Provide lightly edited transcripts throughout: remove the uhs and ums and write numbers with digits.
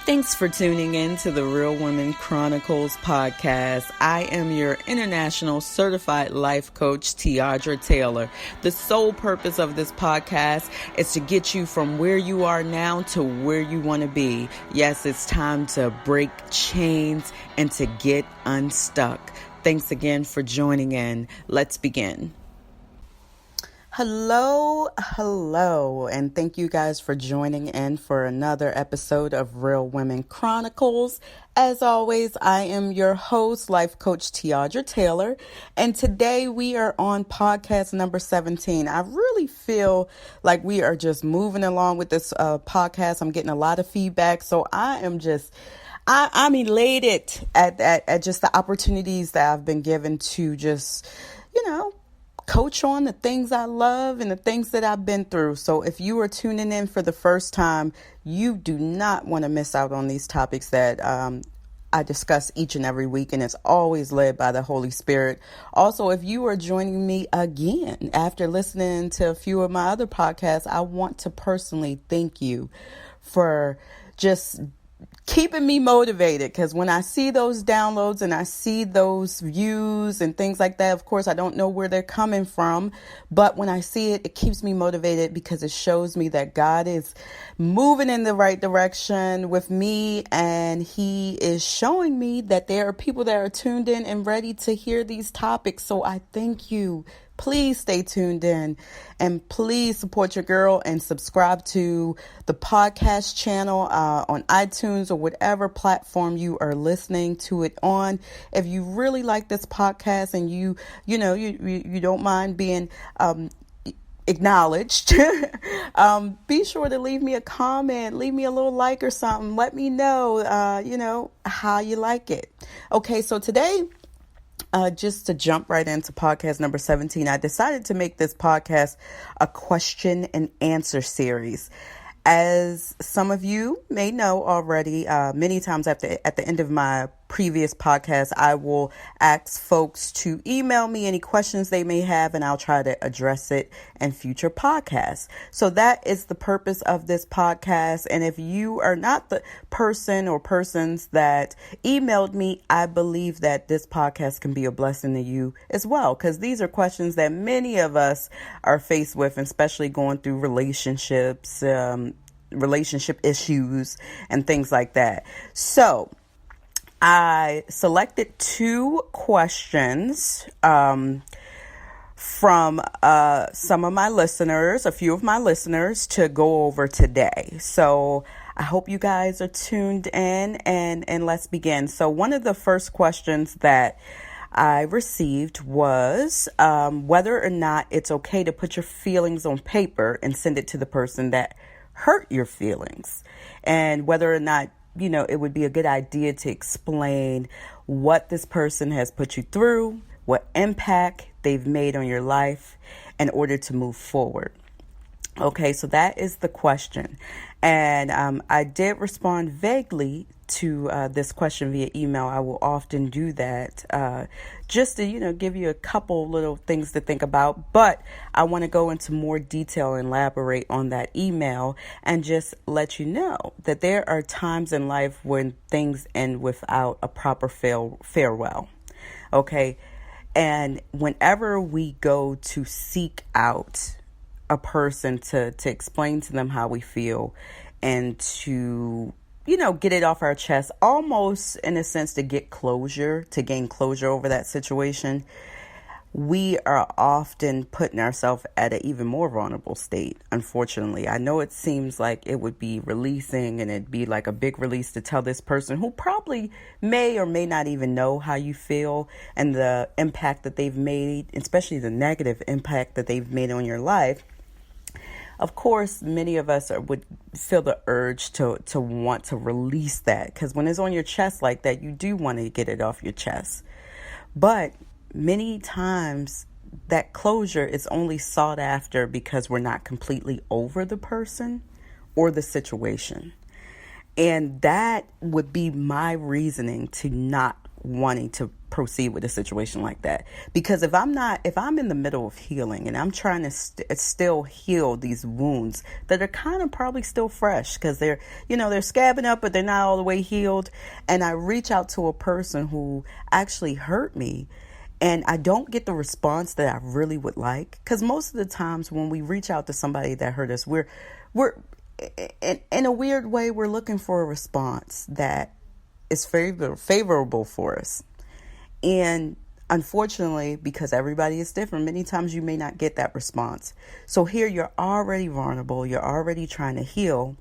Thanks for tuning in to the Real Women Chronicles podcast. I am your international certified life coach, Tiaudra Taylor. The sole purpose of this podcast is to get you from where you are now to where you want to be. Yes, it's time to break chains and to get unstuck. Thanks again for joining in. Let's begin. Hello, and thank you guys for joining in for another episode of Real Women Chronicles. As always, I am your host, life coach Tiaudra Taylor, and today we are on podcast number 17. I really feel like we are just moving along with this podcast. I'm getting a lot of feedback, so I'm elated at just the opportunities that I've been given to just, coach on the things I love and the things that I've been through. So if you are tuning in for the first time, you do not want to miss out on these topics that I discuss each and every week, and it's always led by the Holy Spirit. Also, if you are joining me again after listening to a few of my other podcasts, I want to personally thank you for just keeping me motivated, because when I see those downloads and I see those views and things like that, of course, I don't know where they're coming from, but when I see it, it keeps me motivated because it shows me that God is moving in the right direction with me, and He is showing me that there are people that are tuned in and ready to hear these topics. So I thank you. Please stay tuned in and please support your girl and subscribe to the podcast channel on iTunes or whatever platform you are listening to it on. If you really like this podcast and you don't mind being acknowledged, be sure to leave me a comment, leave me a little like or something. Let me know, how you like it. Okay, so today, just to jump right into podcast number 17, I decided to make this podcast a question and answer series. As some of you may know already, many times at the end of my previous podcast, I will ask folks to email me any questions they may have, and I'll try to address it in future podcasts. So that is the purpose of this podcast. And if you are not the person or persons that emailed me, I believe that this podcast can be a blessing to you as well, because these are questions that many of us are faced with, especially going through relationships, relationship issues and things like that. So I selected two questions from some of my listeners, a few of my listeners, to go over today. So I hope you guys are tuned in, and let's begin. So one of the first questions that I received was whether or not it's okay to put your feelings on paper and send it to the person that hurt your feelings, and whether or not, it would be a good idea to explain what this person has put you through, what impact they've made on your life in order to move forward. Okay, so that is the question. And I did respond vaguely to this question via email. I will often do that just to, give you a couple little things to think about. But I want to go into more detail and elaborate on that email and just let you know that there are times in life when things end without a proper farewell. Okay, and whenever we go to seek out a person to explain to them how we feel and to, get it off our chest, almost in a sense to gain closure over that situation, we are often putting ourselves at an even more vulnerable state, unfortunately. I know it seems like it would be releasing and it'd be like a big release to tell this person who probably may or may not even know how you feel and the impact that they've made, especially the negative impact that they've made on your life. Of course, many of us would feel the urge to want to release that, because when it's on your chest like that, you do want to get it off your chest. But many times that closure is only sought after because we're not completely over the person or the situation. And that would be my reasoning to not wanting to proceed with a situation like that. Because if I'm in the middle of healing and I'm trying to still heal these wounds that are kind of probably still fresh because they're scabbing up, but they're not all the way healed. And I reach out to a person who actually hurt me and I don't get the response that I really would like. Because most of the times when we reach out to somebody that hurt us, we're in a weird way, we're looking for a response that is favorable for us. And unfortunately, because everybody is different, many times you may not get that response. So here you're already vulnerable, you're already trying to heal,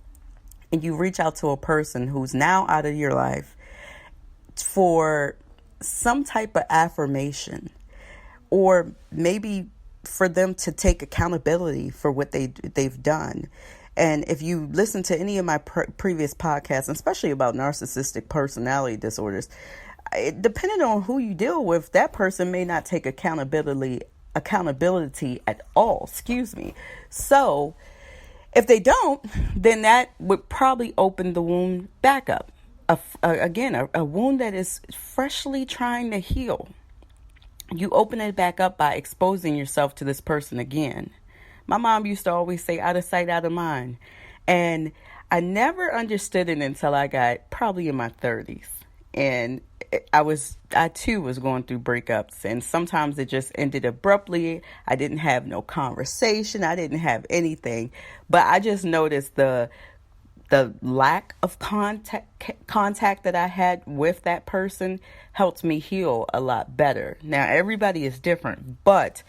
and you reach out to a person who's now out of your life for some type of affirmation, or maybe for them to take accountability for what they've done. And if you listen to any of my previous podcasts, especially about narcissistic personality disorders, depending on who you deal with, that person may not take accountability at all. So if they don't, then that would probably open the wound back up. A wound that is freshly trying to heal. You open it back up by exposing yourself to this person again. My mom used to always say, out of sight, out of mind. And I never understood it until I got probably in my 30s. And I too was going through breakups. And sometimes it just ended abruptly. I didn't have no conversation. I didn't have anything. But I just noticed the lack of contact that I had with that person helped me heal a lot better. Now, everybody is different, but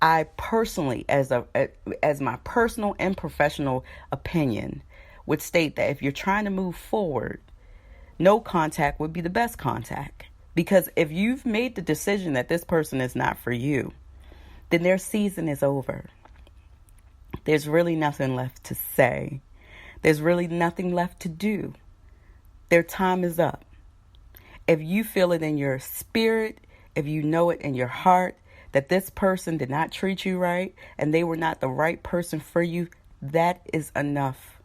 I personally, as my personal and professional opinion, would state that if you're trying to move forward, no contact would be the best contact. Because if you've made the decision that this person is not for you, then their season is over. There's really nothing left to say. There's really nothing left to do. Their time is up. If you feel it in your spirit, if you know it in your heart, that this person did not treat you right and they were not the right person for you, that is enough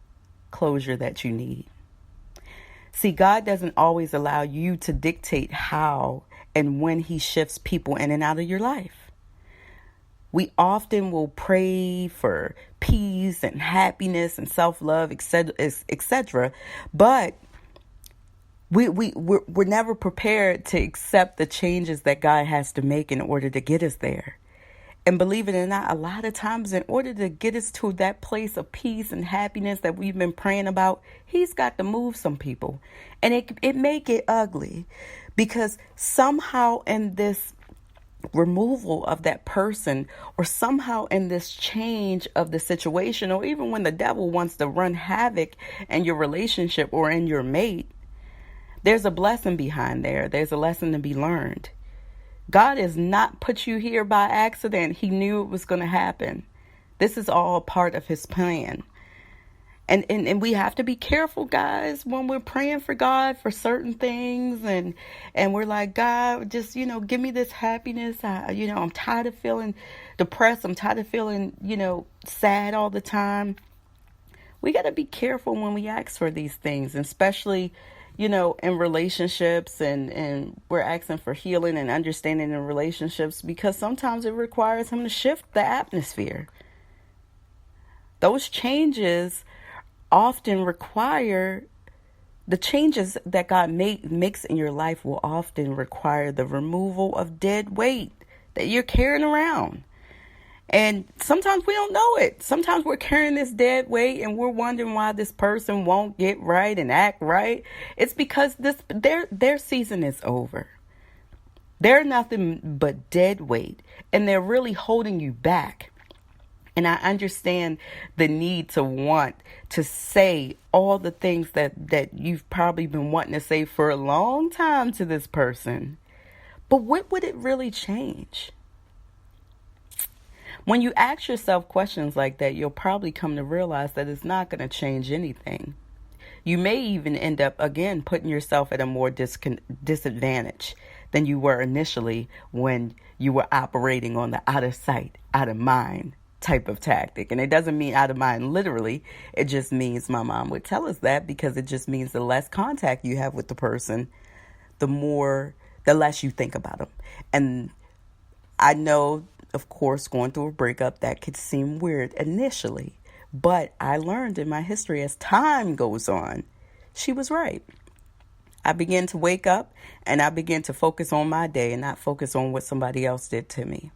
closure that you need. See, God doesn't always allow you to dictate how and when he shifts people in and out of your life. We often will pray for peace and happiness and self-love, etc. But we're never prepared to accept the changes that God has to make in order to get us there. And believe it or not, a lot of times in order to get us to that place of peace and happiness that we've been praying about, he's got to move some people. And it may get ugly because somehow in this removal of that person, or somehow in this change of the situation, or even when the devil wants to run havoc in your relationship or in your mate, there's a blessing behind there. There's a lesson to be learned. God has not put you here by accident. He knew it was going to happen. This is all part of his plan. And we have to be careful, guys, when we're praying for God for certain things. And we're like, God, just, give me this happiness. I'm tired of feeling depressed. I'm tired of feeling, sad all the time. We got to be careful when we ask for these things, especially, in relationships, and we're asking for healing and understanding in relationships, because sometimes it requires him to shift the atmosphere. Those changes often require, the changes that God makes in your life will often require the removal of dead weight that you're carrying around. And sometimes we don't know it. Sometimes we're carrying this dead weight and we're wondering why this person won't get right and act right. It's because their season is over. They're nothing but dead weight, and they're really holding you back. And I understand the need to want to say all the things that you've probably been wanting to say for a long time to this person. But what would it really change? When you ask yourself questions like that, you'll probably come to realize that it's not going to change anything. You may even end up, again, putting yourself at a more disadvantage than you were initially when you were operating on the out of sight, out of mind type of tactic. And it doesn't mean out of mind literally. It just means, my mom would tell us that, because it just means the less contact you have with the person, the the less you think about them. And I know, of course, going through a breakup, that could seem weird initially. But I learned in my history as time goes on, she was right. I began to wake up and I began to focus on my day and not focus on what somebody else did to me.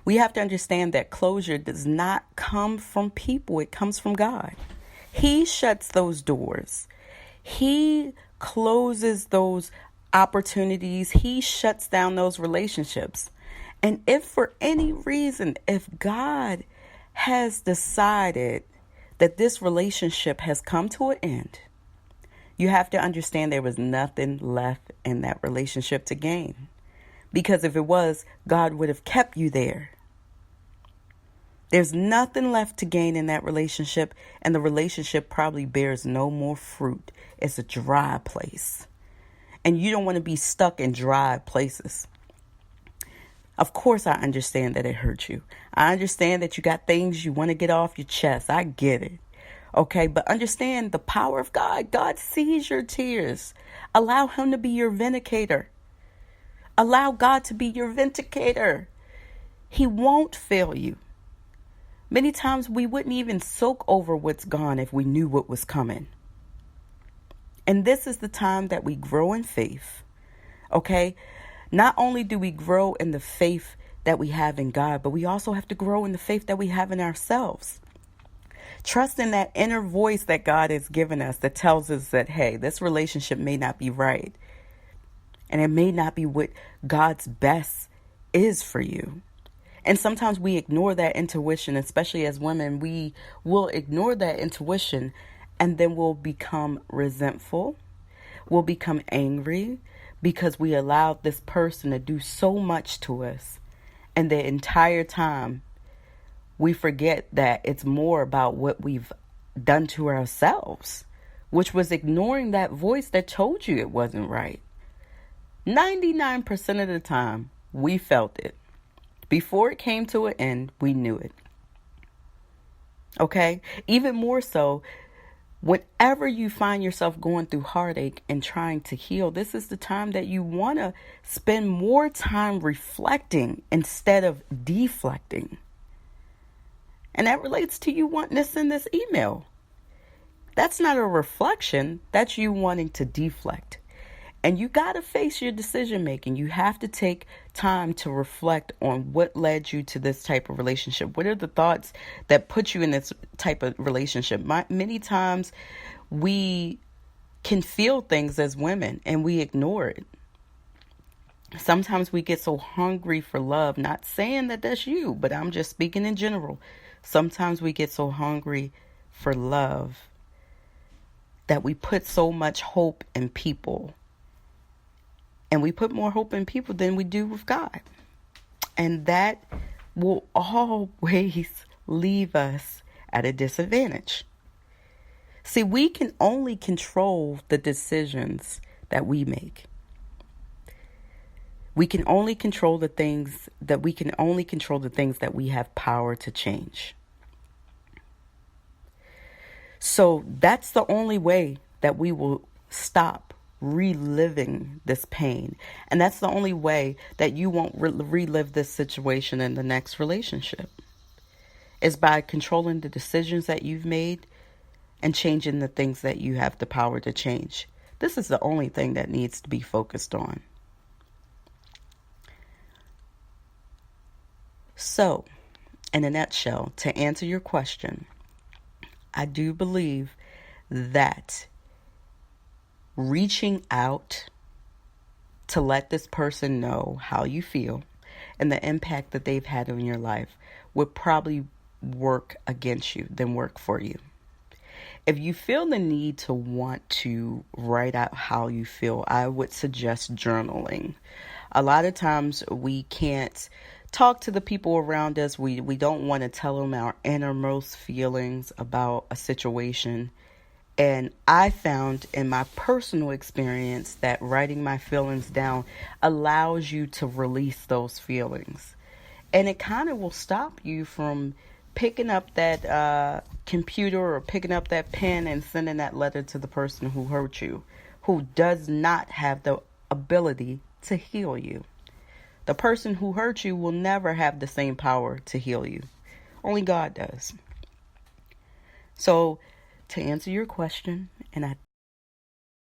We have to understand that closure does not come from people. It comes from God. He shuts those doors. He closes those opportunities. He shuts down those relationships. And if for any reason, if God has decided that this relationship has come to an end, you have to understand there was nothing left in that relationship to gain. Because if it was, God would have kept you there. There's nothing left to gain in that relationship, and the relationship probably bears no more fruit. It's a dry place. And you don't want to be stuck in dry places. Of course, I understand that it hurt you. I understand that you got things you want to get off your chest. I get it. Okay, but understand the power of God. God sees your tears. Allow him to be your vindicator. Allow God to be your vindicator. He won't fail you. Many times we wouldn't even soak over what's gone if we knew what was coming. And this is the time that we grow in faith. Okay? Not only do we grow in the faith that we have in God, but we also have to grow in the faith that we have in ourselves. Trust in that inner voice that God has given us that tells us that, hey, this relationship may not be right. And it may not be what God's best is for you. And sometimes we ignore that intuition, especially as women. We will ignore that intuition and then we'll become resentful. We'll become angry because we allowed this person to do so much to us. And the entire time we forget that it's more about what we've done to ourselves, which was ignoring that voice that told you it wasn't right. 99% of the time, we felt it. Before it came to an end, we knew it. Okay? Even more so, whenever you find yourself going through heartache and trying to heal, this is the time that you want to spend more time reflecting instead of deflecting. And that relates to you wanting to send this email. That's not a reflection. That's you wanting to deflect. And you got to face your decision making. You have to take time to reflect on what led you to this type of relationship. What are the thoughts that put you in this type of relationship? Many times we can feel things as women and we ignore it. Sometimes we get so hungry for love, not saying that that's you, but I'm just speaking in general. Sometimes we get so hungry for love that we put so much hope in people. And we put more hope in people than we do with God. And that will always leave us at a disadvantage. See, we can only control the decisions that we make. We can only control the things that we have power to change. So that's the only way that we will stop reliving this pain. And that's the only way that you won't relive this situation in the next relationship, is by controlling the decisions that you've made and changing the things that you have the power to change. This is the only thing that needs to be focused on. So, in a nutshell, to answer your question, I do believe that reaching out to let this person know how you feel and the impact that they've had on your life would probably work against you than work for you. If you feel the need to want to write out how you feel, I would suggest journaling. A lot of times we can't talk to the people around us. We don't want to tell them our innermost feelings about a situation. And I found in my personal experience that writing my feelings down allows you to release those feelings. And it kind of will stop you from picking up that computer or picking up that pen and sending that letter to the person who hurt you, who does not have the ability to heal you. The person who hurt you will never have the same power to heal you. Only God does. So, to answer your question, and I